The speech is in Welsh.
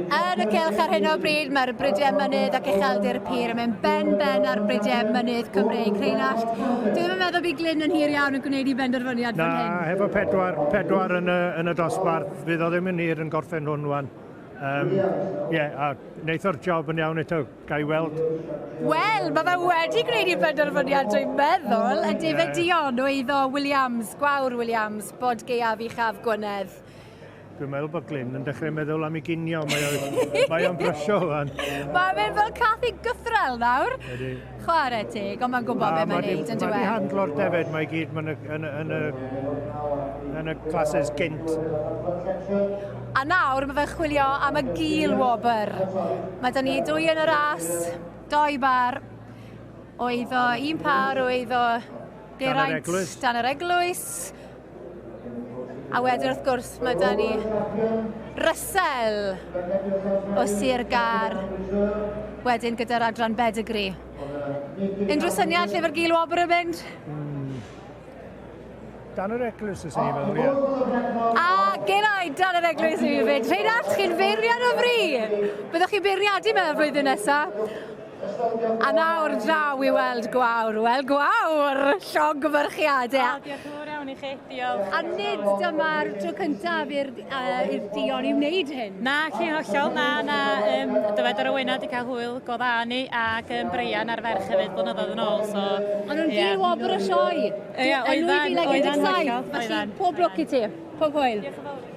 Yn y cylch ar hyn o bryd, mae'r Brydiau Mynydd ac Ucheldir Pur yn mynd ben ar Brydiau Mynydd Cymreig. Rheinald, dwi ddim yn meddwl bydd Glyn yn hir iawn yn gwneud i benderfyniad fan hyn. Na, hefo pedwar yn y dosbarth, fydd o ddim yn hir yn gorffen hwn wan. A wneith o'r job yn iawn eto, gai weld. Wel, mae fe wedi gwneud i benderfyniad, dwi'n meddwl, y difedion o iddo Williams, Gwawr Williams, bod gaeaf i Chaf Gwynedd. Dwi'n meddwl bod Glyn yn dechrau meddwl am ei ginio, mae o'n brysio fan. Mae'n mynd fel Cathy Gythrel nawr. Chwarae teg, ond mae'n gwybod be mae'n neud yn dweud. Mae'n handlo'r defed mae gyd yn y classes gynt. A nawr mae fe chwilio am y gil wobr. Mae da ni 2 yn y ras, 2 bar. Oedd o 1 par, oedd o Geraint dan yr eglwys. A wedyn wrth gwrs mae da ni Russell o Sir Gar, wedyn gyda'r adran Pedigree. Unrhyw syniad lle mae'r gil wobr yn mynd? Dan yr eglwys ys ni fel, ie. A Geraint dan yr eglwys i fi fynd. Rheinald, chi'n beiriad o fri? Byddwch chi'n beiriadu mewn flwyddyn nesaf? A nawr draw i weld Gwawr. Wel, Gwawr! Llongfyrchiadau. Diolch yn fawr iawn i chi, diolch. A nid dyma'r tro cyntaf i'r dion i wneud hyn? Na, chi'n hollol, na. Dyfed ar y Wynad i cael hwyl go dda ni ac Brian ar ferch hefyd blynyddoedd yn ôl. Ond nhw'n gil wobr y sioe. Oeddan, Felly, pob lwc i ti, pob hwyl. Diolch yn fawr.